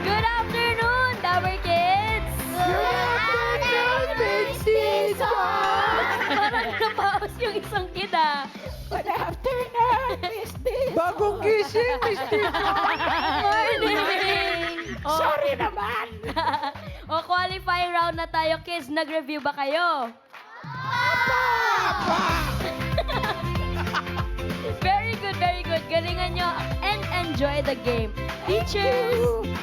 Good afternoon, Dabber Kids! Parang napaos yung isang kid, ah. Good afternoon, Miss Dizon. Bagong gising, Miss Morning! Sorry naman. O, qualifying round na tayo, kids. Nag-review ba kayo? Very good, very good. Galingan nyo and enjoy the game. Teachers!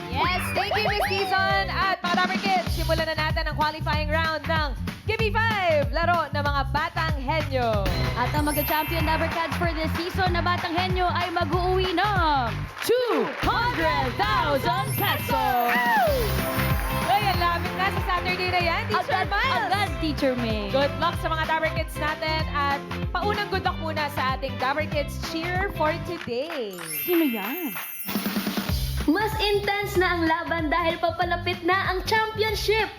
Yes, thank you, Miss Dizon. At mga Dabber Kids, simulan na natin ang qualifying round ng Gimme 5, laro ng mga Batang Henyo. At ang mag-champion Dabber Cats for this season na Batang Henyo ay mag-uuwi ng 200,000 pesos! Ay, ang lapit na sa Saturday na yan, Teacher Miles. Agad, Teacher May. Good luck sa mga Dabber Kids natin at paunang good luck muna sa ating Dabber Kids cheer for today. Sino yan? Mas intense na ang laban dahil papalapit na ang championship.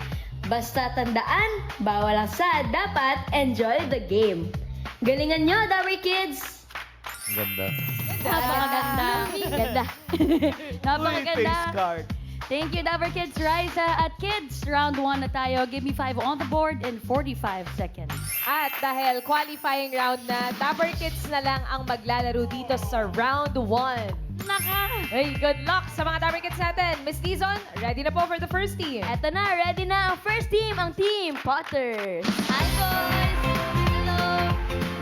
Basta tandaan, bawal ang sad, dapat enjoy the game. Galingan nyo, Dabber Kids! Ganda. Napakaganda. Ganda. Napakaganda. Face card. Thank you, Dabber Kids. Raisa at Kids, round 1 na tayo. Give me 5 on the board in 45 seconds. At dahil qualifying round na, Dabber Kids na lang ang maglalaro dito sa round 1. Naka! Hey, good luck sa mga Dabber Kids natin. Miss Dizon, ready na po for the first team. Eto na, ready na ang first team, ang Team Potters. Hi, boys! Hello!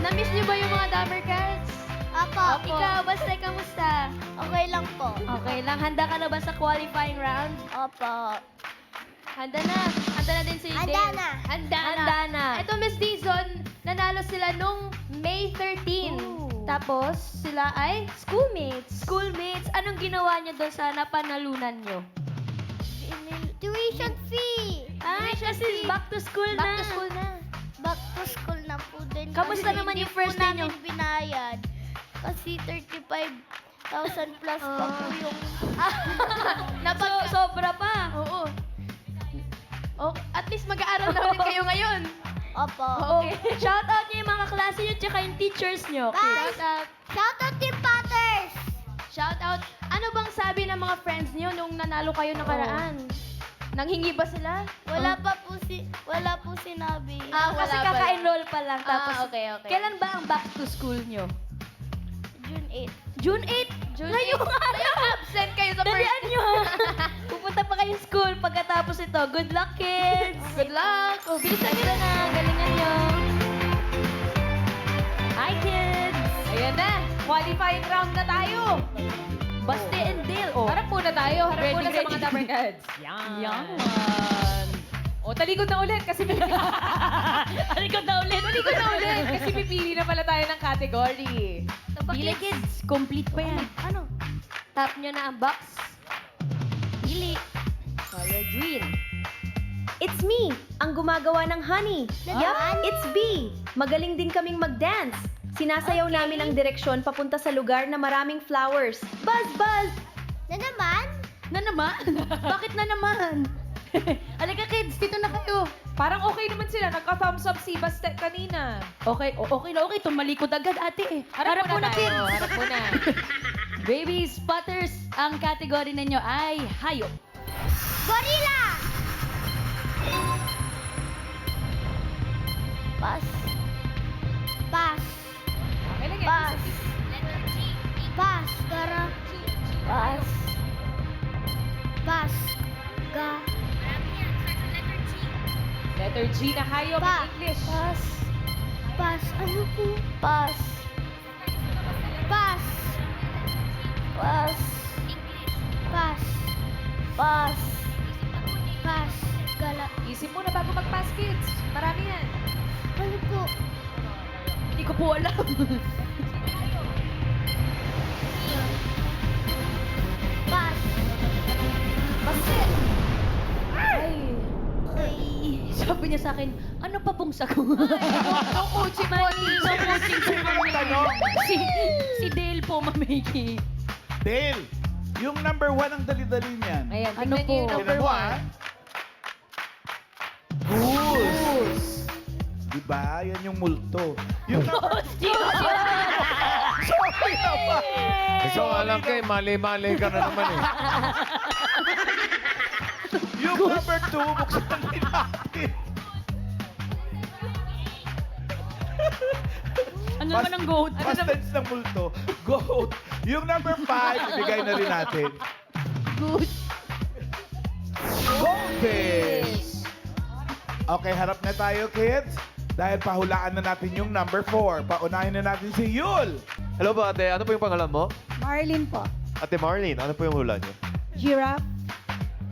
Na-miss niyo ba yung mga Dabber Cats? Apo. Ikaw, basta kamusta? Okay lang po. Okay lang, handa ka na ba sa qualifying round? Opo. Handa na. Handa na din si Handa Dale. na. Handa na. Ito, Miss Dizon, nanalo sila nung May 13. Tapos, sila ay schoolmates. Schoolmates. Anong ginawa niyo doon sa napanalunan niyo? Tuition fee. Ay, kasi back to school na. Back to school na. Back to school na po din. Kamusta Kasi naman hindi yung first po day niyo? namin binayad. Kasi 35,000 plus pa po yung... Sobra pa. Oo. Oh, at least mag-aaral na ulit kayo ngayon. Opo. Okay. Shout out niyo yung mga kaklase niyo tsaka yung teachers niyo. Guys, Shout out. shout out Team Potters! Shout out. Ano bang sabi ng mga friends niyo nung nanalo kayo nakaraan? Nanghingi ba sila? Wala po sinabi. Kasi Wala pa kaka-enroll pa lang. Tapos, okay. kailan ba ang back to school niyo? June 8. June 8? Ngayong araw! Absent kayo sa first Dalian nyo! Pupunta pa kayo school pagkatapos ito. Good luck, kids! Good luck! Oh, bilisan nyo na. Galingan nyo. Hi, kids! Ayan na, qualifying round na tayo. Baste and Dale. Oh. Harap muna tayo, harap Ready, muna sa ready. mga Dabber Kids. Yan. Yan. O, talikod na ulit kasi Alikod na ulit. talikod na ulit kasi pipili na pala tayo ng category. Pili, kids. Complete pa yan. Ano? Tap nyo na ang box. Pili. Color green. It's me, ang gumagawa ng honey. Yup, it's B. Magaling din kaming mag-dance. Sinasayaw namin ang direksyon papunta sa lugar na maraming flowers. Buzz, buzz! Na naman? Na naman? Bakit na naman? Alika, kids. Dito na kayo. Parang okay naman sila, nagka-thumbs up si Bastet kanina. Okay, okay na okay. Tumalikod agad, ate. Harap muna, tayo, kids. harap muna. Baby spotters, ang category ninyo ay hayop. Gorilla! Pass. Pass. Okay lang yan. Pass. Pass. Gara. Pass. Pass. Ga. Letter G na hayop in Pa. English. Pass. Pass. Ano po? Pass. Pass. Pass. Pass. Pass. Pass. Gala. Isip mo na bago mag-pass, kids. Marami yan. Ano po? Hindi ko po alam. Pass. Basket. Ay. Ay. Sabi niya sa akin, ano pa pong sagot? No coaching po. No coaching si si Dale po, mamiki. Dale, yung number 1 ang dali-dali niyan. Ayan, Ano tignan niyo po? yung number Tignan mo, 1. Goose. Diba? Yan yung multo. Yung number Sino siya? Sorry naman. Ikaw alam kay mali-mali ka na naman eh. Yung number 2, buksan din natin. Ano naman ang goat? Past tense ng multo. Goat. Yung number 5, ibigay na rin natin. Goldfish. Okay, harap na tayo, kids. Dahil pahulaan na natin yung number 4. Paunahin na natin si Yul. Hello po ate, ano po yung pangalan mo? Marlin po. Ate Marlene, ano po yung hula niyo? Giraffe.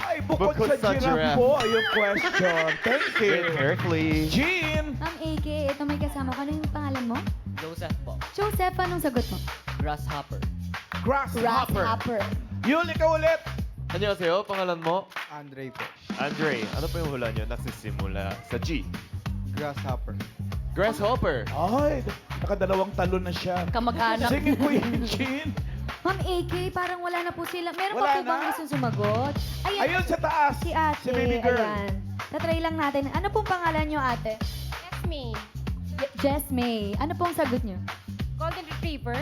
Ay, bukod Bukod sa sa giraffe giraffe. po, yung question. Thank you. Carefully. Jean. Ma'am AK, ito may kasama ko. Ano yung pangalan mo? Joseph po. Joseph, anong sagot mo? Grasshopper. Grasshopper. Yul, ikaw ulit. Annyeonghaseyo, pangalan mo? Andre po. Andre, ano po yung hula niyo? Nagsisimula sa G. Grasshopper. Grasshopper. Ay, nakadalawang talon na siya. Kamag-anak. Sige, Queen Jean. Ma'am AK, parang wala na po sila. Meron Wala pa po na? bang gustong sumagot? Ayan, Ayun sa taas. si ate. Si baby girl. Ayan. Tatry lang natin. Ano pong pangalan nyo, ate? Jasmine. Jessmay. Ano pong sagot nyo? Golden Retriever.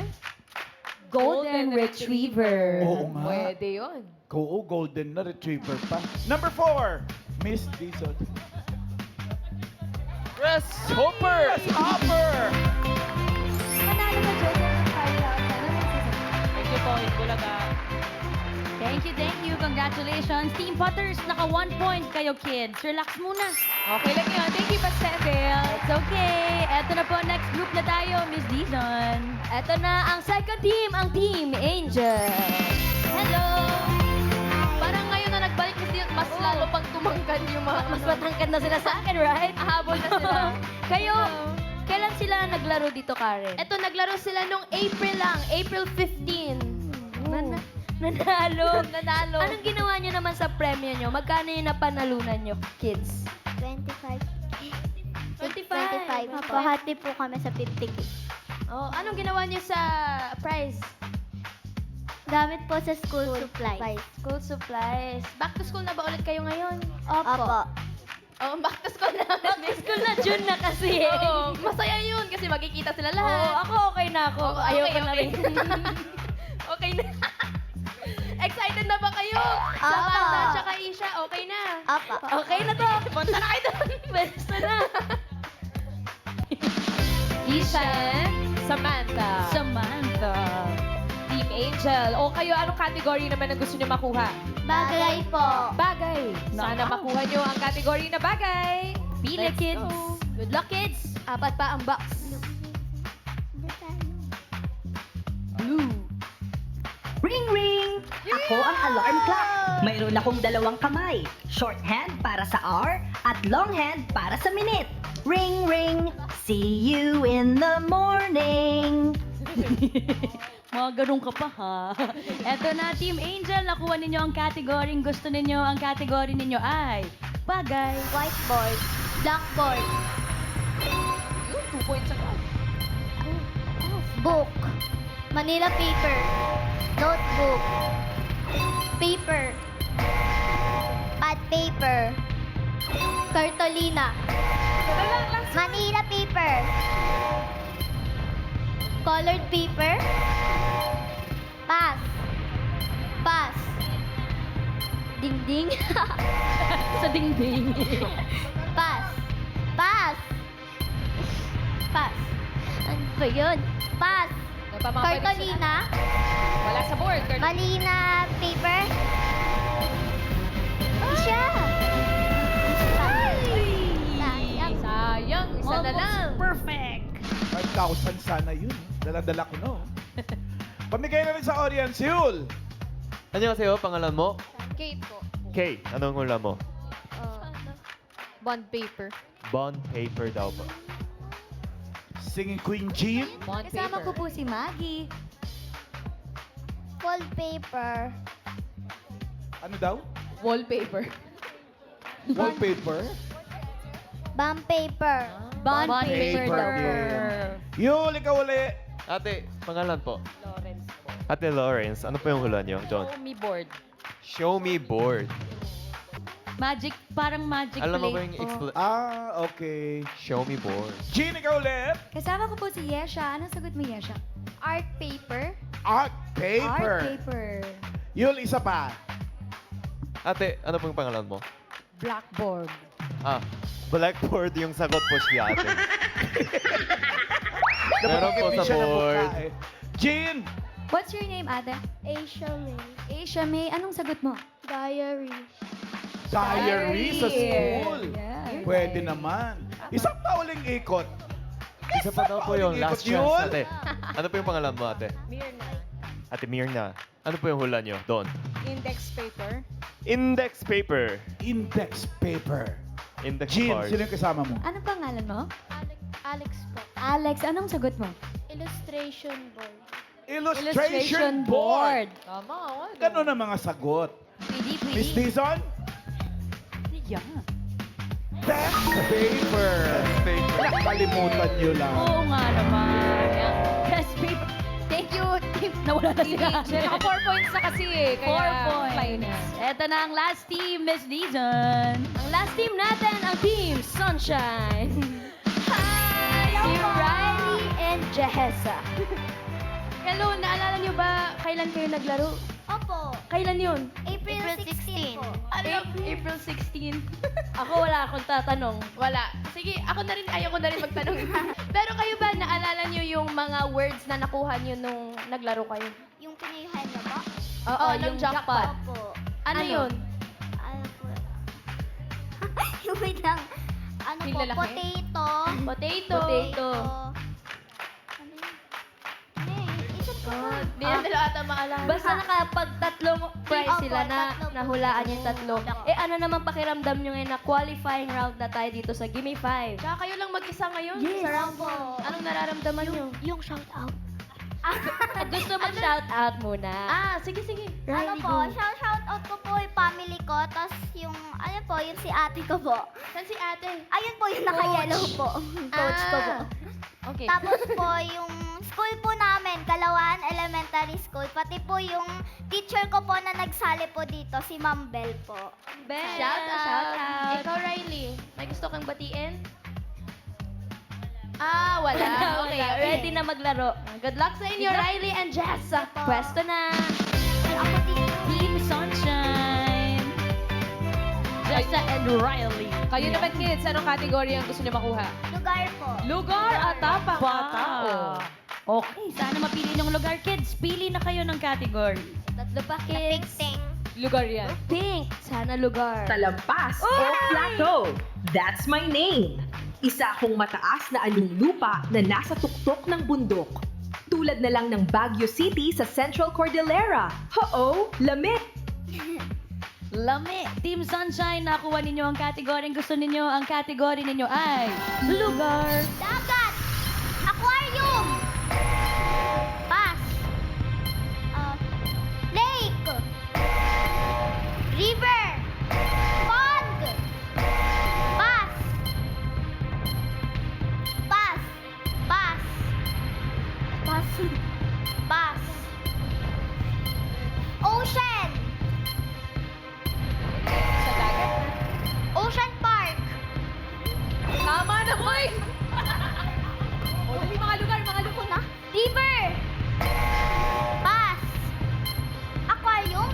Golden Retriever. Oo nga. Pwede yun. Oo, golden na retriever pa. Number 4, Miss Dizon. Grasshopper! Grasshopper! Manalo ka, Joseph, ng 5,000. Ano yung sasagot? Thank you po, Bulaga. Thank you. Congratulations. Team Potters, naka 1 point kayo, kids. Relax muna. Okay lang yun. Thank you, Pastel. It's okay. Eto na po, next group na tayo, Miss Dizon. Eto na ang second team, ang Team Angel. Hello! Parang ngayon na nagbalik Miss Dion, mas lalo pang tumangkad yung mga... Mas matangkad na sila sa akin, right? Habol na sila. Kayo, kailan sila naglaro dito, Karen? Eto, naglaro sila nung April lang. April 15. Nanalo. Nanalo. Anong ginawa nyo naman sa premyo nyo? Magkano yung napanalunan nyo, kids? 25. 25. Pahati po kami sa 50k. Oh, anong ginawa nyo sa prize? Gamit po sa school supplies. School supplies. Back to school na ba ulit kayo ngayon? Opo. Oh, back to school na. Back to school na, June na kasi. Oo, masaya yun kasi magkikita sila lahat. Oo, ako okay na ako. Oo, Ayoko okay, na okay. rin. Okay na. Excited na ba kayo? Samantha tsaka Isha, okay na? Apa. Okay na to. Punta na kayo doon. Basta na. Isha, Samantha, Samantha. Team Angel. O kayo, anong category naman ang gusto niyo makuha? Bagay po. Bagay. Sana makuha niyo ang category na bagay. Pili, Let's kids. go. Good luck, kids. Apat pa ang box. Blue. Ring ring! Ako ang alarm clock. Mayroon akong dalawang kamay. Short hand para sa hour at long hand para sa minute. Ring ring! See you in the morning. Mga ganun ka pa, ha? Eto na, Team Angel. Nakuha ninyo ang category gusto ninyo. Ang category ninyo ay bagay. Whiteboard. Blackboard. 2 points agad. Book. Manila paper. Notebook. Paper. Pad paper. Cartolina. Manila paper. Colored paper. Pass. Pass. Dingding. Sa dingding. Pass. Pass. Pass. Ano ba yun? Pass. Napamabalik sila. Cartolina. Wala sa board. Malina paper. Siya. Sayang. Sayang, isa na lang. Perfect! 5,000 sana yun. Dala-dala ko, no? Pamigay na rin sa audience, Yul. Annyeonghaseyo, pangalan mo? Kate po. Kate, anong hula mo? Bond paper. Bond paper daw po. Singing Queen Jean. Bond Kasama paper. ko po si Maggie. Wallpaper. Ano daw? Wallpaper. Wallpaper. Bond paper. Bond paper paper daw po. Yul, ikaw uli. Ate, pangalan po? Lawrence po. Ate Lawrence, ano po yung hula niyo, John? Show me board. Show me board. Magic, parang magic Alam mo ba plate yung po. Okay. Show me board. Jean, ikaw ulit. Kasama ko po si Yesha. Anong sagot mo, Yesha? Art paper. Art Art paper. paper. Yul, isa pa. Ate, ano po yung pangalan mo? Blackboard. Blackboard yung sagot po si ate. Meron po Napakaganda sa siya ng board. mukha eh. Jean, What's your name, ate? Asia May. Asia May. Anong sagot mo? Diary. diary sa school. Yeah. Pwede naman. Isang pauling ikot. Isa pa daw po yung Ikot last yun. chance, ate. Ano po yung pangalan mo, ate? Mirna. Ate Mirna. Ano po yung hula nyo? Doon. Index paper. Index paper. Index paper. Index Jean, card. sino yung kasama mo? Anong pangalan mo? Alex po. Alex, anong sagot mo? Illustration board. Illustration board. Tama, wala. Ganun ang mga sagot. Miss Dizon? Yeah. Test paper. Nakalimutan nyo lang. Oo nga naman. Test paper. Thank you, team. Nawala na sila. Naka 4 points na kasi eh. 4 Kaya points. finals. Eto na ang last team, Miss Dizon. Ang last team natin, ang Team Sunshine. Hi! Si Riley and Jehessa. Hello, naalala niyo ba kailan kayo naglaro? Opo. Kailan yun? April 16 po. April 16. Ako wala akong tatanong. Wala. Sige, ako na rin, ayaw ko na rin magtanong. Pero kayo ba, naalala niyo yung mga words na nakuha niyo nung naglaro kayo? Yung pinilihan na ba? Oo, ng yung jackpot. jackpot. Opo. Ano yun? Ano po? Yung wait lang. Ano Yung po? lalaki? Potato. Potato. Potato. Ano yun? Ano yun? Isip ko pa. Hindi na nila ata maalala. Basta nakapag-tatlong prize Opo, sila na tatlo po. nahulaan yung tatlo. Opo. Eh ano naman pakiramdam nyo ngayon na qualifying round na tayo dito sa Gimme 5? Tsaka kayo lang mag-isa ngayon? Yes. Sarap po. Anong nararamdaman niyo? Yung shout out. Gusto mag-shout out muna. Sige, sige. Ano po? Shout out ko po yung family ko. Tapos yung, ano po, yung si ate ko po. Saan si ate? Ayun po yung naka-yellow po. Coach ko po. Okay. Tapos po yung school po namin, Kalawaan Elementary School. Pati po yung teacher ko po na nagsali po dito, si Ma'am Bell po. Ben. Shout out. Shout out. Ikaw, Riley. May gusto kang batiin? Wala. Okay, Ready na maglaro. Good luck sa inyo, Riley and Jess. Pwesto na. Ako din po. Team Sunshine. Jessa and Riley. Kayo naman kids, anong category ang gusto niyo makuha? Lugar po. Lugar at tapang bata. Okay, sana mapili ng lugar, kids. Pili na kayo ng category. Tatlo pa, kids. Ting. Lugar yan. Pink. Sana lugar. Talampas o plateau. That's my name. Isa akong mataas na aling lupa na nasa tuktok ng bundok. Tulad na lang ng Baguio City sa Central Cordillera. Ho-oh, lamig! Lami. Team Sunshine, nakuha ninyo ang category gusto ninyo. Ang category ninyo ay lugar. Dagat. Aquarium. Pass. Lake. River. Pond. Pass. Pass. Pass. Pass. Pass. Ocean. Sa dagat. Ocean Park. Tama na, boy! Dali, mga lugar. Na? River. Pass. Aquarium.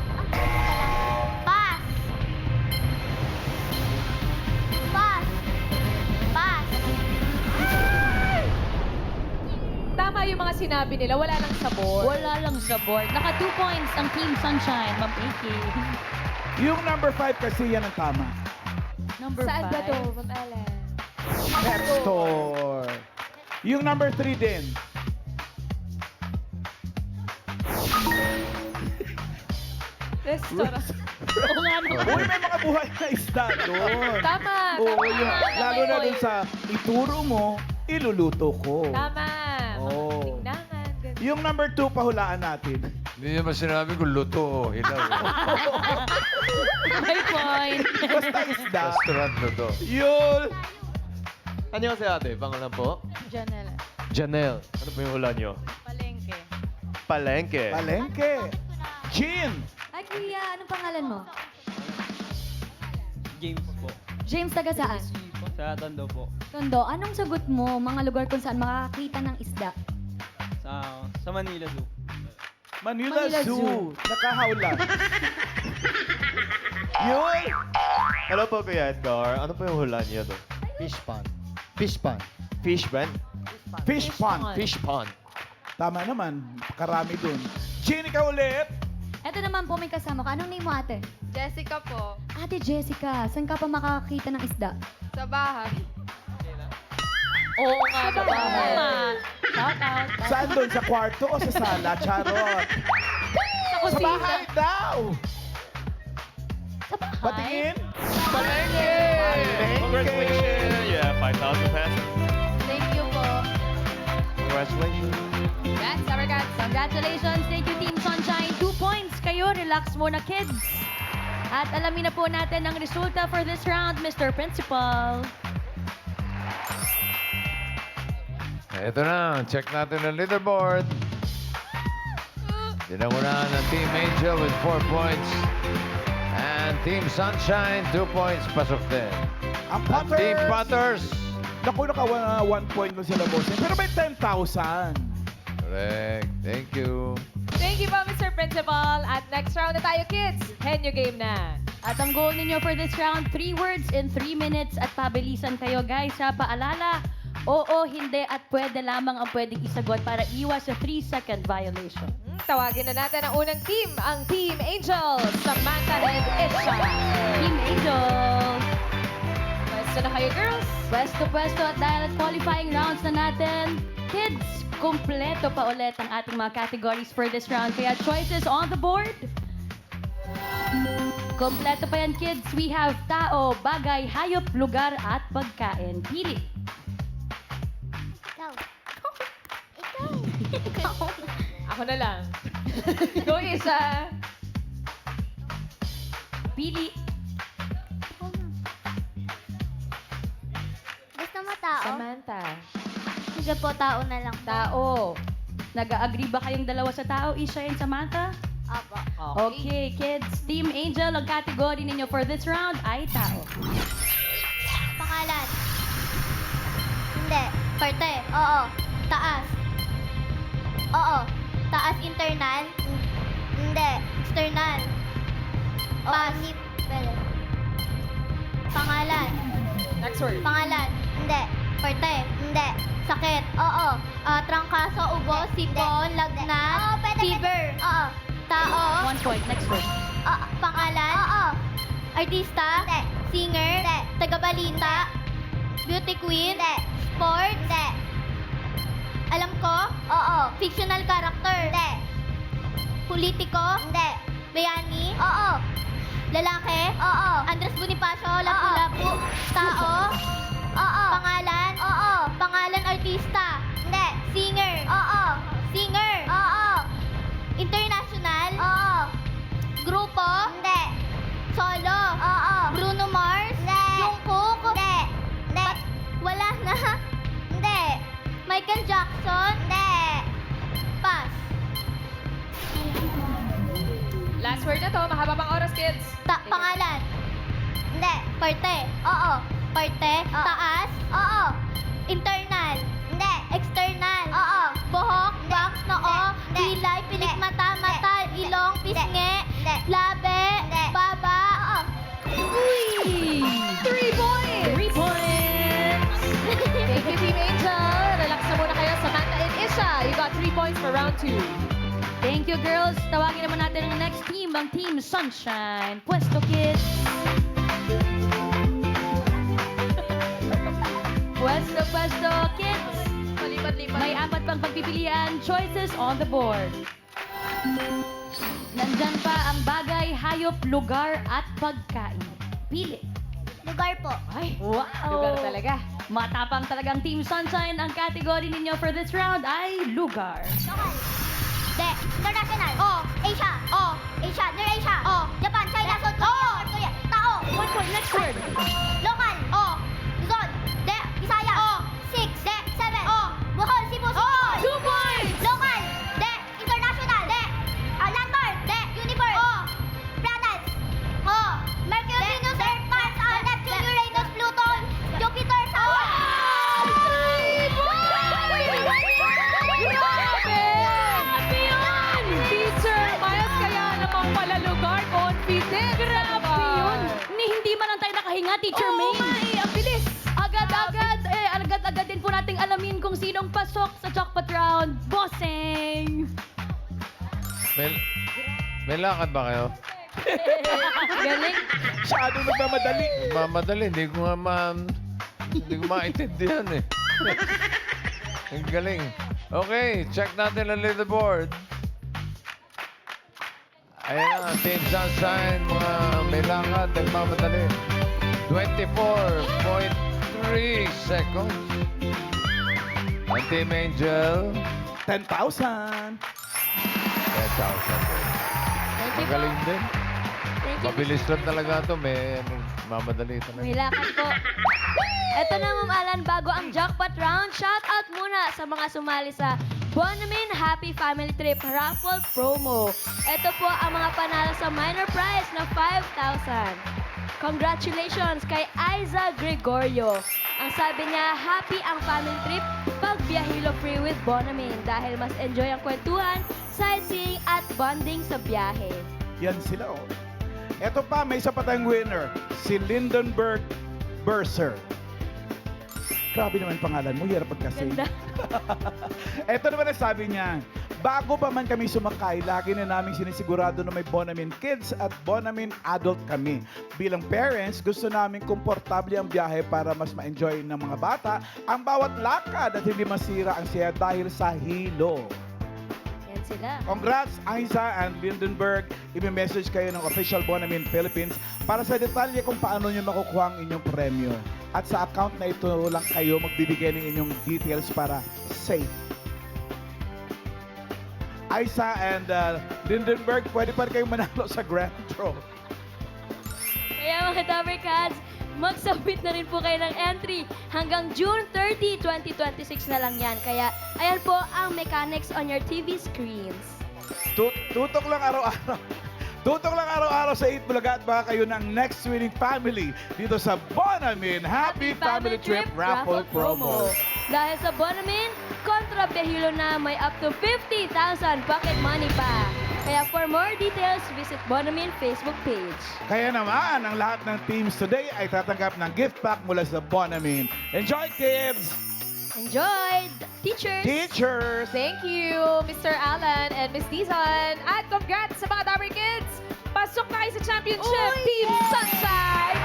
Pass. Pass. Pass. Tama yung mga sinabi nila. Wala lang sa board. Wala lang sa board. Naka 2 points ang Team Sunshine. Ma'am Aki. Yung number 5 kasi yan ang tama. Number 5. Saan ba to, Ma'am Ellen? Pet store. Yung number 3 din. Restaurant. Oo nga naman. Uy, may mga buhay na isda doon. Tama. Oo, tama. yung, lalo na Tama, dun boy. sa ituro mo, iluluto ko. Tama. Oo. Tingnan. Ganun. Yung number 2, pahulaan natin. Hindi naman sinabi kung luto o hilaw. May point. Basta isda. Restaurant luto. Yul! Ano kasi ate? Pangalan po? Janela. Janelle. Ano po yung hula nyo? Palengke. Palengke. Palengke. Jean! Ay, kuya, anong pangalan mo? James po. James, taga saan? Sa Tondo po. Tondo, anong sagot mo? Mga lugar kung saan makakita ng isda? Sa Manila Zoo. Manila, Manila Zoo. Zoo. Nakahawlan. Yun! Hello po, Kuya Edgar. Ano po yung hula niyo doon? Fish pond. Fish pond. Fish ban? Fish pond. Fish pond. Tama naman. Karami dun. Ginny ka ulit. Eto naman po may kasama ka. Anong name mo ate? Jessica po, Ate Jessica, saan ka pa makakita ng isda? sa bahay. Oo nga, babae. Shout out. Saan dun? Sa kwarto o sa sala? Charot. Sa bahay daw. Sa bahay? Patingin. Congratulations! Yeah, 5,000 pesos. Thank you po. Congratulations. Yes, Sabarkats. Congratulations. Thank you, Team Sunshine. 2 points kayo. Relax muna, kids. At alamin na po natin ang resulta for this round, Mr. Principal. Ito na, check natin ang leaderboard. Dinangunahan ng Team Angel with 4 points. And Team Sunshine, 2 points, pasok din. Ang At Team Potters. Potters. Naku, naka 1 point lang sila, boss. Pero may 10,000. Correct. Thank you. Thank you po, Mr. Principal. At next round na tayo, kids. Henyo game na. At ang goal ninyo for this round, 3 words in 3 minutes at pabilisan kayo, guys. Ha, paalala, oo, hindi at pwede lamang ang pwedeng isagot para iwas sa 3-second violation. Tawagin na natin ang unang team, ang Team Angel, Samantha and Isha. Team Angels! Pwesto na kayo, girls. Pwesto at dahil at qualifying rounds na natin, kids, kumpleto pa ulit ang ating mga categories for this round. Kaya choices on the board. Kumpleto pa yan, kids. We have tao, bagay, hayop, lugar, at pagkain. Pili. Ako na lang. Go, Isha. Pili. Gusto mo tao? Samantha. Sige po, tao na lang. Tao. Nag-agree ba kayong dalawa sa tao, Isha and Samantha? Apo. Okay, kids. Team Angel, ang category ninyo for this round ay tao. Pangalan. Hindi. Parte. Oo. Taas. Oo. Taas internal. Hindi. External. Pas. Pwede. Pangalan. Next word. Pangalan. Hindi. Parte. Hindi. Sakit. Oo. Trangkaso, ubo, sipon, lagnat, fever. Oo. Tao. 1 point. Next word. Pangalan. Oo. Artista. Hindi. Singer. Hindi. Tagabalita. Beauty queen. Hindi. Sport. Hindi. Alam ko? Oo. Fictional character. Hindi. Politiko? Hindi. Bayani? Oo. Lalaki? Oo. Andres Bonifacio? Lapu-lapu? Tao? Oo. Pangalan? Oo. Pangalan artista? Hindi. Singer? Oo. Singer? Oo. International? Oo. Grupo? Hindi. Solo? Oo. Bruno Mars? Hindi. Jungkook? Hindi. Hindi. Wala na? Hindi. Michael Jackson? Hindi. Pass. Last word na to. Mahaba pang oras, kids. Pangalan? Hindi. Parte? Oo. Parte? Taas? Oo. Internal? Hindi. External? Oo. Buhok? Box? Noo? Kilay? Pilik mata? Mata? Ilong? Pisngi? Labi? Baba? Oo. Uy! 3 points! 3 points! Thank you, Team Angel. Relax na muna kayo, Samantha and Isha. You got 3 points for round 2. Thank you, girls. Tawagin naman natin ang next team, ang Team Sunshine. Pwesto, kids. Pwesto, kids. Palipat-lipat. May 4 pang pagpipilian. Choices on the board. Nandyan pa ang bagay, hayop, lugar, at pagkain. Pili. Lugar po. Ay, wow! Lugar talaga. Matapang talagang Team Sunshine. Ang category ninyo for this round ay lugar. Local. De. International. Oh. Asia. Oh. Asia. Near Asia. Oh. Japan. China. South Korea. North Korea. Tao. 1 point. Next word. Local. Oh. Luzon. De. Bisaya. Oh. 6. De. 7. Oh. Bohol. Cebu. Oh. 2 points! Local. De. International. De. Landmark. De. Universe. Oh. Planets. Oh. Mercury. Venus. Earth. Mars. car confident. Grabe yun. Hindi man lang tayo nakahinga, Teacher Oo May. nga eh, ang bilis. Agad-agad din po nating alamin kung sinong pasok sa jackpot round. Bossing! May lakad ba kayo? Galing. Masyado nagmamadali. Mamadali, hindi ko maintindihan eh. Ang galing. Okay, check natin ang leaderboard. Ayan na, Team Sunshine, mga may lakad, nagmamadali. 24.3 seconds. Ang Team Angel, 10,000. 10,000. Ang galing din. Thank you. Mabilis lang talaga ito. May mamadali May talaga. lakad po. Eto na, Ma'am Alan, bago ang jackpot round, shoutout muna sa mga sumali sa Bonamin Happy Family Trip Raffle Promo. Ito po ang mga panalo sa minor prize na 5,000. Congratulations kay Aiza Gregorio. Ang sabi niya, happy ang family trip pag biyahilo free with Bonamin dahil mas enjoy ang kwentuhan, sightseeing at bonding sa biyahe. Yan sila, oh. Eto pa, may isa pa tayong winner. Si Lindenberg Berser. Grabe naman pangalan mo, hirap pagkasing. Ganda. Eto naman ang sabi niya, bago pa man kami sumakay, lagi na namin sinisigurado na may Bonamin Kids at Bonamin Adult kami. Bilang parents, gusto namin komportable ang biyahe para mas ma-enjoy ng mga bata ang bawat lakad at hindi masira ang siya dahil sa hilo. Yan sila. Congrats, Aiza and Lindenberg. I-message kayo ng official Bonamin Philippines para sa detalye kung paano nyo makukuha ang inyong premyo. At sa account na ito lang kayo magbibigay ng inyong details para safe. Aiza and Lindenberg, pwede pa rin kayong manalo sa grand draw. Kaya mga Dabber Cats, mag-submit na rin po kayo ng entry hanggang June 30, 2026 na lang yan. Kaya ayan po ang mechanics on your TV screens. Tutok lang araw-araw. Tutok lang araw-araw sa 8 Bulaga at baka kayo ng next winning family dito sa Bonamin Happy Family Trip Raffle Promo. Dahil sa Bonamin, kontra behilo na may up to 50,000 pocket money pa. Kaya for more details, visit Bonamin Facebook page. Kaya naman, ang lahat ng teams today ay tatanggap ng gift pack mula sa Bonamin. Enjoy, kids! Enjoy! Teachers! Teachers! Thank you, Mr. Alan and Miss Dizon. At congrats sa mga Dabber Kids! Pasok na kayo sa championship, Team Sunshine!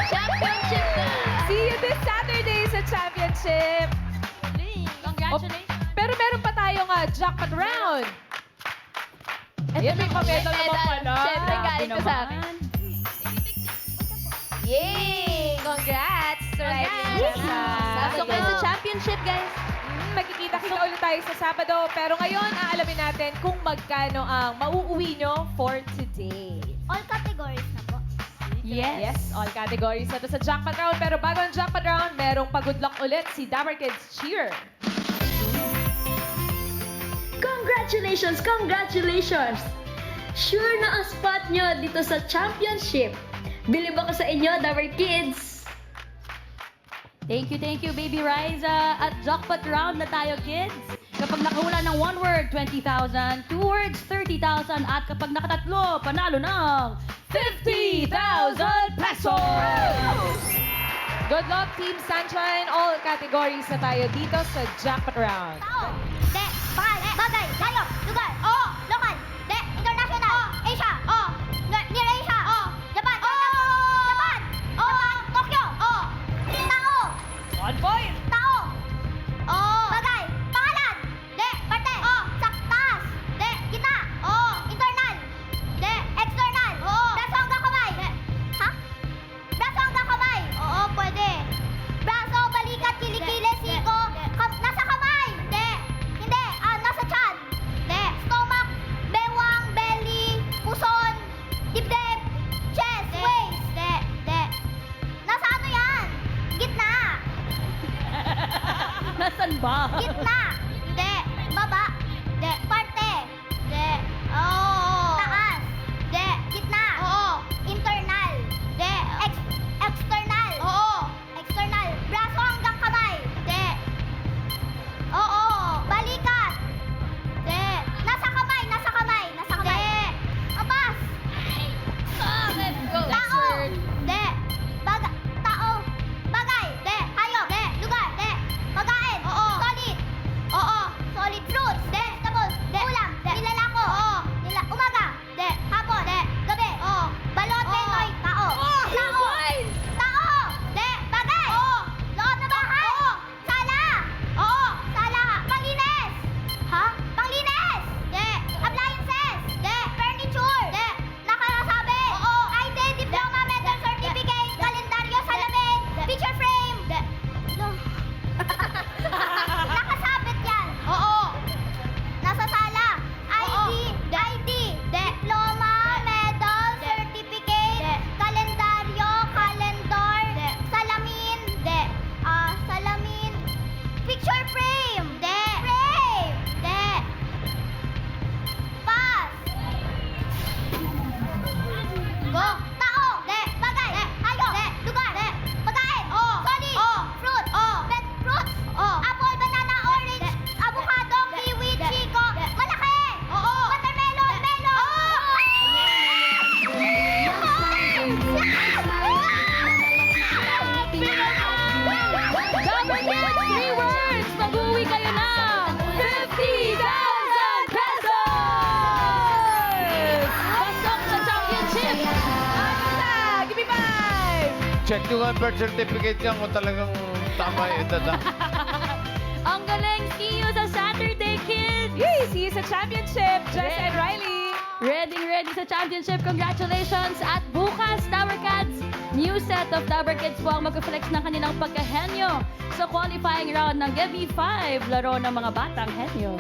Championship na! See you this Saturday sa championship! Congratulations. Pero meron pa tayong jackpot round. Ayan, may pamedal naman pala. Siyempre, galing to sa akin. Naman. Yay! Congrats! Congrats! Pasok kayo sa championship, guys. Magkikita-kita ulit tayo sa Sabado. Pero ngayon, aalamin natin kung magkano ang mauuwi nyo for today. All categories na po. Yes. All categories na to sa jackpot round. Pero bago ang jackpot round, merong pag-good luck ulit si Dabber Kids Cheer. Congratulations! Congratulations! Sure na ang spot nyo dito sa championship. Bilib ako sa inyo, Dabber Kids! Thank you, Baby Riza. At jackpot round na tayo, kids. Kapag nakahula ng 1 word, 20,000. 2 words, 30,000. At kapag nakatatlo, panalo ng 50,000 pesos! Good luck, Team Sunshine. All categories na tayo dito sa jackpot round. Tao, de, pangalan, bagay, hayop, lugar, oo, lokal, de, international, Asia, near Asia, Japan, Japan, Tokyo, tao, 1 point. tao, bagay, pangalan, de, parte, sa taas, de, gitna, internal, de, external, braso hanggang kamay, ha? Braso hanggang kamay, pwede. Braso, balikat, kilikili, siko, nasa kamay, de, Go. Tao. De. Bagay. De. Hayop. De. Lugar. De. Pagkain. Oo. Solid. Oo. Fruit. Oo. Pet. Fruits. Oo. Apple, banana, orange, avocado, kiwi, chico. Malaki. Oo. Watermelon. Melon. Dabber Kids, 3 words! Mag-uwi kayo ng 50,000 pesos! Pasok sa championship! Give me 5! Check nyo nga ang birth certificate niya kung talagang tama yung edad. ah. Ang galing! See you sa Saturday, kids! Yay! See you sa championship, Jess and Riley! Ready sa championship. Congratulations! At bukas, Dabber Cats, new set of Dabber Kids po ang mag-flex ng kanilang pagkahenyo sa qualifying round ng Give Me 5, laro ng mga batang henyo.